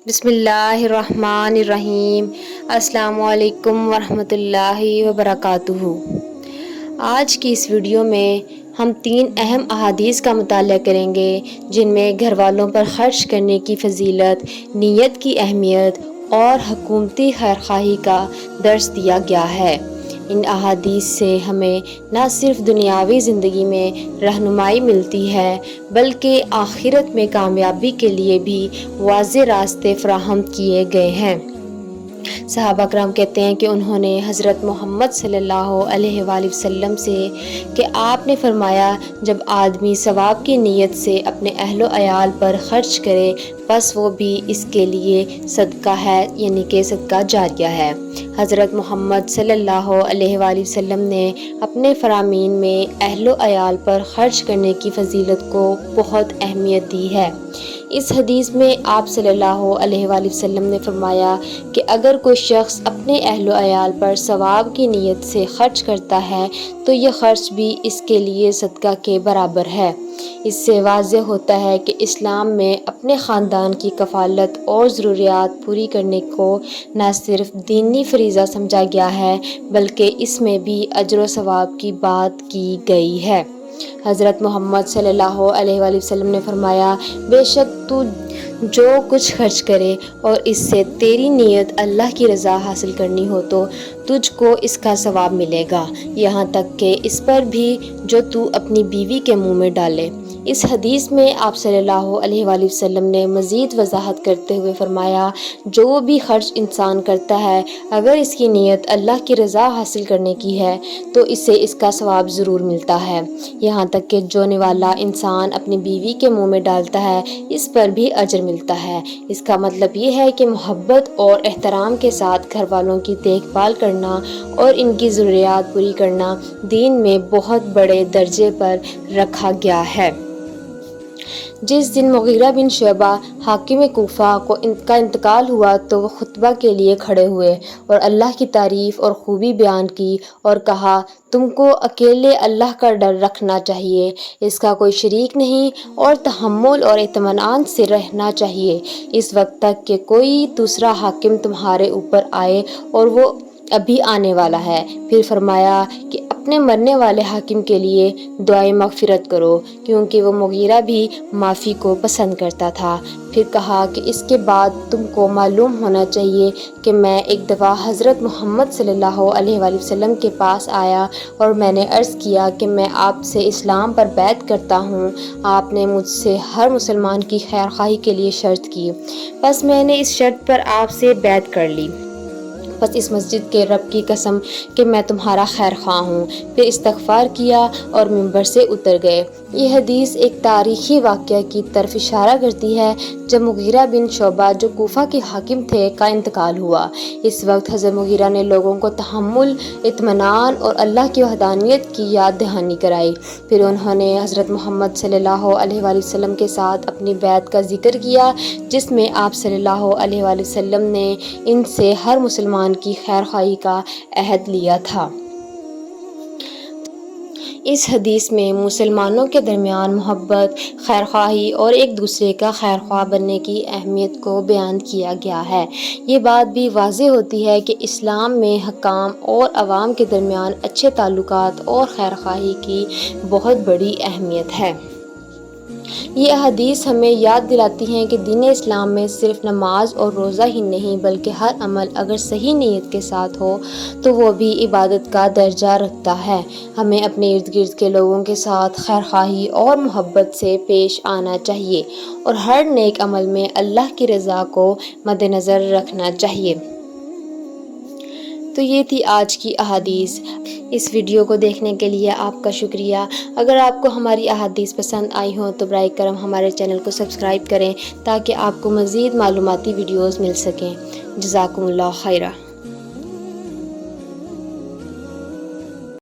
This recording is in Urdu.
بسم اللہ الرحمن الرحیم۔ السلام علیکم ورحمۃ اللہ وبرکاتہ۔ آج کی اس ویڈیو میں ہم 3 اہم احادیث کا مطالعہ کریں گے جن میں گھر والوں پر خرچ کرنے کی فضیلت، نیت کی اہمیت اور حکومتی خیرخواہی کا درس دیا گیا ہے۔ ان احادیث سے ہمیں نہ صرف دنیاوی زندگی میں رہنمائی ملتی ہے بلکہ آخرت میں کامیابی کے لیے بھی واضح راستے فراہم کیے گئے ہیں۔ صحابہ کرام کہتے ہیں کہ انہوں نے حضرت محمد صلی اللہ علیہ وآلہ وسلم سے کہ آپ نے فرمایا، جب آدمی ثواب کی نیت سے اپنے اہل و عیال پر خرچ کرے بس وہ بھی اس کے لیے صدقہ ہے، یعنی کہ صدقہ جاریہ ہے۔ حضرت محمد صلی اللہ علیہ وآلہ وسلم نے اپنے فرامین میں اہل و عیال پر خرچ کرنے کی فضیلت کو بہت اہمیت دی ہے۔ اس حدیث میں آپ صلی اللہ علیہ وآلہ وسلم نے فرمایا کہ اگر کوئی شخص اپنے اہل و عیال پر ثواب کی نیت سے خرچ کرتا ہے تو یہ خرچ بھی اس کے لیے صدقہ کے برابر ہے۔ اس سے واضح ہوتا ہے کہ اسلام میں اپنے خاندان کی کفالت اور ضروریات پوری کرنے کو نہ صرف دینی فریضہ سمجھا گیا ہے بلکہ اس میں بھی اجر و ثواب کی بات کی گئی ہے۔ حضرت محمد صلی اللہ علیہ وآلہ وسلم نے فرمایا، بے شک تو جو کچھ خرچ کرے اور اس سے تیری نیت اللہ کی رضا حاصل کرنی ہو تو تجھ کو اس کا ثواب ملے گا، یہاں تک کہ اس پر بھی جو تو اپنی بیوی کے منہ میں ڈالے۔ اس حدیث میں آپ صلی اللہ علیہ وآلہ وسلم نے مزید وضاحت کرتے ہوئے فرمایا، جو بھی خرچ انسان کرتا ہے اگر اس کی نیت اللہ کی رضا حاصل کرنے کی ہے تو اسے اس کا ثواب ضرور ملتا ہے، یہاں تک کہ جو نوالا انسان اپنی بیوی کے منہ میں ڈالتا ہے اس پر بھی اجر ملتا ہے۔ اس کا مطلب یہ ہے کہ محبت اور احترام کے ساتھ گھر والوں کی دیکھ بھال کرنا اور ان کی ضروریات پوری کرنا دین میں بہت بڑے درجے پر رکھا گیا ہے۔ جس دن مغیرہ بن شعبہ حاکم کوفہ کا انتقال ہوا تو وہ خطبہ کے لیے کھڑے ہوئے اور اللہ کی تعریف اور خوبی بیان کی اور کہا، تم کو اکیلے اللہ کا ڈر رکھنا چاہیے، اس کا کوئی شریک نہیں، اور تحمل اور اطمینان سے رہنا چاہیے اس وقت تک کہ کوئی دوسرا حاکم تمہارے اوپر آئے اور وہ ابھی آنے والا ہے۔ پھر فرمایا کہ اپنے مرنے والے حاکم کے لیے دعائے مغفرت کرو کیونکہ وہ مغیرہ بھی معافی کو پسند کرتا تھا۔ پھر کہا کہ اس کے بعد تم کو معلوم ہونا چاہیے کہ میں ایک دفعہ حضرت محمد صلی اللہ علیہ وآلہ وسلم کے پاس آیا اور میں نے عرض کیا کہ میں آپ سے اسلام پر بیعت کرتا ہوں۔ آپ نے مجھ سے ہر مسلمان کی خیر خواہی کے لیے شرط کی، بس میں نے اس شرط پر آپ سے بیعت کر لی، بس اس مسجد کے رب کی قسم کہ میں تمہارا خیر خواہ ہوں۔ پھر استغفار کیا اور منبر سے اتر گئے۔ یہ حدیث ایک تاریخی واقعہ کی طرف اشارہ کرتی ہے جب مغیرہ بن شعبہ جو کوفہ کے حاکم تھے کا انتقال ہوا۔ اس وقت حضرت مغیرہ نے لوگوں کو تحمل، اطمینان اور اللہ کی وحدانیت کی یاد دہانی کرائی۔ پھر انہوں نے حضرت محمد صلی اللہ علیہ وآلہ وسلم کے ساتھ اپنی بیعت کا ذکر کیا جس میں آپ صلی اللہ علیہ وآلہ وسلم نے ان سے ہر مسلمان کی خیر خواہی کا عہد لیا تھا۔ اس حدیث میں مسلمانوں کے درمیان محبت، خیر خواہی اور ایک دوسرے کا خیر خواہ بننے کی اہمیت کو بیان کیا گیا ہے۔ یہ بات بھی واضح ہوتی ہے کہ اسلام میں حکام اور عوام کے درمیان اچھے تعلقات اور خیر خواہی کی بہت بڑی اہمیت ہے۔ یہ احادیث ہمیں یاد دلاتی ہیں کہ دین اسلام میں صرف نماز اور روزہ ہی نہیں بلکہ ہر عمل اگر صحیح نیت کے ساتھ ہو تو وہ بھی عبادت کا درجہ رکھتا ہے۔ ہمیں اپنے ارد گرد کے لوگوں کے ساتھ خیر خواہی اور محبت سے پیش آنا چاہیے اور ہر نیک عمل میں اللہ کی رضا کو مد نظر رکھنا چاہیے۔ تو یہ تھی آج کی احادیث۔ اس ویڈیو کو دیکھنے کے لیے آپ کا شکریہ۔ اگر آپ کو ہماری احادیث پسند آئی ہوں تو برائے کرم ہمارے چینل کو سبسکرائب کریں تاکہ آپ کو مزید معلوماتی ویڈیوز مل سکیں۔ جزاکم اللہ خیرہ۔